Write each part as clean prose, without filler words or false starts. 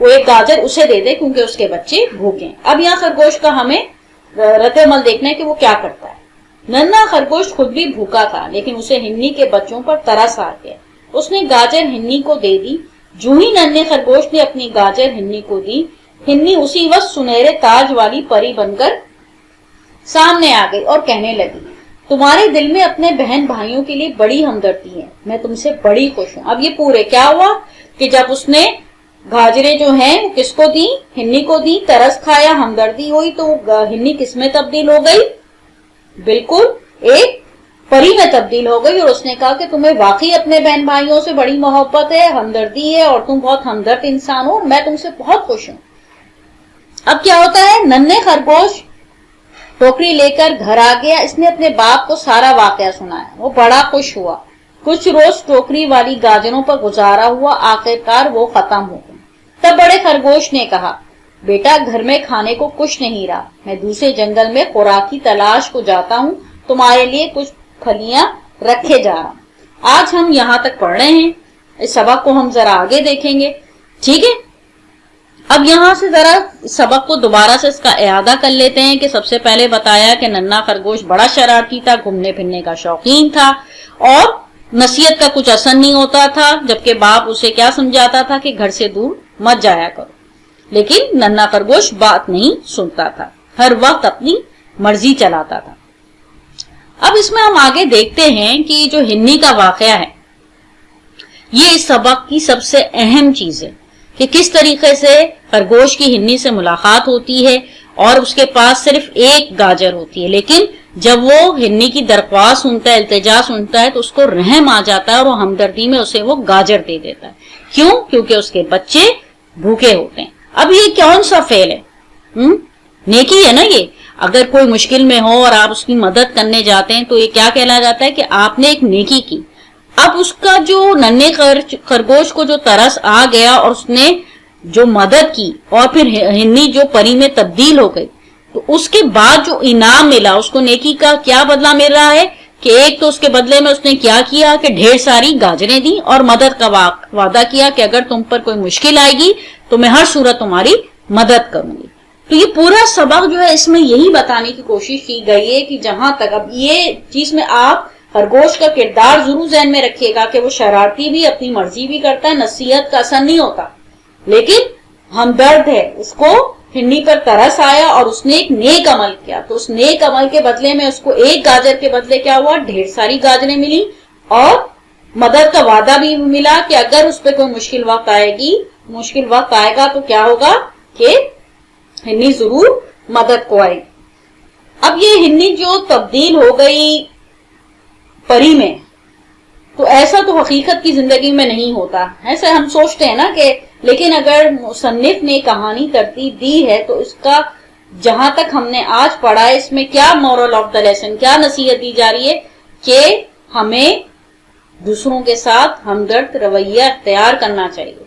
وہ ایک گاجر اسے دے دے کیونکہ اس کے بچے بھوکے ہیں۔ اب یہاں خرگوش کا ہمیں رد عمل دیکھنا ہے کہ وہ کیا کرتا ہے۔ ننھا خرگوش خود بھی بھوکا تھا لیکن اسے ہنی کے بچوں پر ترس آ گیا۔ اس نے گاجر ہنی کو دے دی۔ جو ہی ننھے خرگوش نے اپنی گاجر ہنی کو دی، ہنی اسی وقت سنہرے تاج والی پری بن کر سامنے آ گئی اور کہنے لگی، تمہارے دل میں اپنے بہن بھائیوں کے لیے بڑی ہمدردی ہے، میں تم سے بڑی خوش ہوں۔ اب یہ پورے کیا ہوا کہ جب اس نے گاجریں جو ہیں وہ کس کو دی؟ ہنی کو دی، ترس کھایا، ہمدردی ہوئی، تو ہنی کس میں تبدیل ہو گئی؟ بالکل ایک پری میں تبدیل ہو گئی، اور اس نے کہا کہ تمہیں واقعی اپنے بہن بھائیوں سے بڑی محبت ہے، ہمدردی ہے، اور تم بہت ہمدرد انسان ہو، اور میں تم سے بہت خوش ہوں۔ اب کیا ہوتا ہے، ننھے خرگوش ٹوکری لے کر گھر آ گیا۔ اس نے اپنے باپ کو سارا واقعہ سنایا، وہ بڑا خوش ہوا۔ کچھ روز ٹوکری والی گاجروں پر گزارا ہوا، آخرکار وہ ختم ہو گئی۔ تب بڑے خرگوش نے کہا، بیٹا گھر میں کھانے کو کچھ نہیں رہا، میں دوسرے جنگل میں خوراک کی تلاش کو جاتا ہوں، تمہارے لیے کچھ پھلیاں رکھے جا رہا ہوں۔ آج ہم یہاں تک پڑھ رہے ہیں، اس سبق کو ہم ذرا آگے دیکھیں گے، ٹھیک ہے؟ اب یہاں سے ذرا سبق کو دوبارہ سے اس کا اعادہ کر لیتے ہیں کہ سب سے پہلے بتایا کہ ننھا خرگوش بڑا شرارتی تھا، گھومنے پھرنے کا شوقین تھا، اور نصیحت کا کچھ اثر نہیں ہوتا تھا، جبکہ باپ اسے کیا سمجھاتا تھا کہ گھر سے دور مت جایا کرو، لیکن ننھا خرگوش بات نہیں سنتا تھا، ہر وقت اپنی مرضی چلاتا تھا۔ اب اس میں ہم آگے دیکھتے ہیں کہ جو ہنی کا واقعہ ہے یہ اس سبق کی سب سے اہم چیز ہے کہ کس طریقے سے خرگوش کی ہنی سے ملاقات ہوتی ہے اور اس کے پاس صرف ایک گاجر ہوتی ہے، لیکن جب وہ ہنی کی درخواست سنتا ہے، التجا سنتا ہے، تو اس کو رحم آ جاتا ہے اور وہ ہمدردی میں اسے وہ گاجر دے دیتا ہے۔ کیوں؟ کیونکہ اس کے بچے بھوکے ہوتے ہیں۔ اب یہ کون سا فعل ہے؟ نیکی ہے نا یہ۔ اگر کوئی مشکل میں ہو اور آپ اس کی مدد کرنے جاتے ہیں تو یہ کیا کہلا جاتا ہے کہ آپ نے ایک نیکی کی۔ اب اس کا جو ننھے خرگوش کو جو ترس آ گیا اور اس نے جو مدد کی اور پھر ہنی جو پری میں تبدیل ہو گئی، تو اس کے بعد جو انعام ملا اس کو نیکی کا کیا بدلہ مل رہا ہے کہ ایک تو اس کے بدلے میں اس نے کیا کیا کہ ڈھیر ساری گاجریں دی اور مدد کا وعدہ کیا کہ اگر تم پر کوئی مشکل آئے گی تو میں ہر صورت تمہاری مدد کروں گی۔ تو یہ پورا سبق جو ہے اس میں یہی بتانے کی کوشش کی گئی ہے کہ جہاں تک اب یہ چیز میں آپ خرگوش کا کردار ضرور ذہن میں رکھیے گا کہ وہ شرارتی بھی، اپنی مرضی بھی کرتا ہے، نصیحت کا اثر نہیں ہوتا، لیکن ہمدرد ہے، اس کو ہنی پر ترس آیا اور اس نے ایک نیک عمل کیا، تو اس نیک عمل کے بدلے میں اس کو ایک گاجر کے بدلے کیا ہوا؟ ڈھیر ساری گاجریں ملی اور مدد کا وعدہ بھی ملا کہ اگر اس پہ کوئی مشکل وقت آئے گا تو کیا ہوگا کہ ہنی ضرور مدد کو آئے گی۔ اب یہ ہنی جو تبدیل ہو گئی پری میں، تو ایسا تو حقیقت کی زندگی میں نہیں ہوتا، ایسے ہم سوچتے ہیں نا کہ، لیکن اگر مصنف نے کہانی ترتیب دی ہے تو اس کا جہاں تک ہم نے آج پڑھا ہے اس میں کیا مورل آف دا لیسن، کیا نصیحت دی جا رہی ہے کہ ہمیں دوسروں کے ساتھ ہمدرد رویہ اختیار کرنا چاہیے۔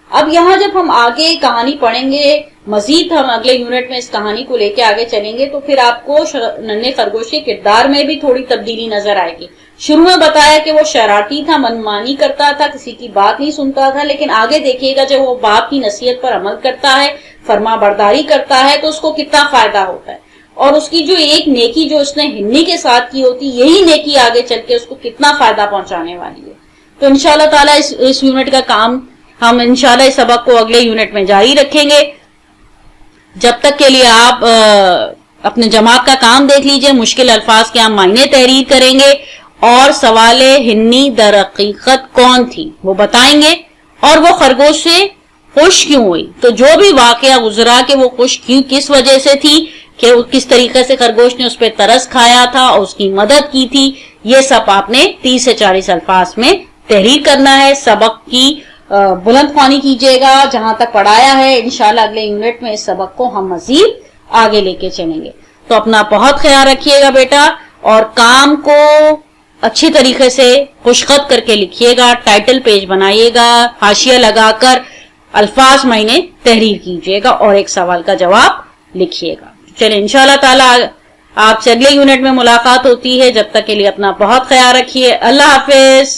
اب یہاں جب ہم آگے کہانی پڑھیں گے، مزید ہم اگلے یونٹ میں اس کہانی کو لے کے آگے چلیں گے، تو پھر آپ کو ننھے خرگوش کے کردار میں بھی تھوڑی تبدیلی نظر آئے گی۔ شروع میں بتایا کہ وہ شرارتی تھا، منمانی کرتا تھا، کسی کی بات نہیں سنتا تھا، لیکن آگے دیکھیے گا جب وہ باپ کی نصیحت پر عمل کرتا ہے، فرما برداری کرتا ہے، تو اس کو کتنا فائدہ ہوتا ہے، اور اس کی جو ایک نیکی جو اس نے ہنی کے ساتھ کی ہوتی، یہی نیکی آگے چل کے اس کو کتنا فائدہ پہنچانے والی ہے۔ تو انشاءاللہ تعالیٰ اس یونٹ کا کام ہم انشاءاللہ اس سبق کو اگلے یونٹ میں جاری رکھیں گے۔ جب تک کے لیے آپ اپنے جماعت کا کام دیکھ لیجئے، مشکل الفاظ کے ہم معنی تحریر کریں گے اور سوال ہنی در حقیقت کون تھی وہ بتائیں گے، اور وہ خرگوش سے خوش کیوں ہوئی، تو جو بھی واقعہ گزرا کہ وہ خوش کیوں کس وجہ سے تھی، کہ کس طریقے سے خرگوش نے اس پہ ترس کھایا تھا اور اس کی مدد کی تھی، یہ سب آپ نے 30 سے 40 الفاظ میں تحریر کرنا ہے۔ سبق کی بلند خوانی کیجیے گا، جہاں تک پڑھایا ہے انشاءاللہ اگلے یونٹ میں اس سبق کو ہم مزید آگے لے کے چلیں گے۔ تو اپنا بہت خیال رکھیے گا بیٹا، اور کام کو اچھی طریقے سے خوشخط کر کے لکھیے گا، ٹائٹل پیج بنائیے گا، حاشیہ لگا کر الفاظ معنی تحریر کیجیے گا اور ایک سوال کا جواب لکھیے گا۔ چلیں انشاءاللہ تعالی آپ سے اگلے یونٹ میں ملاقات ہوتی ہے، جب تک کے لیے اپنا بہت خیال رکھیے۔ اللہ حافظ۔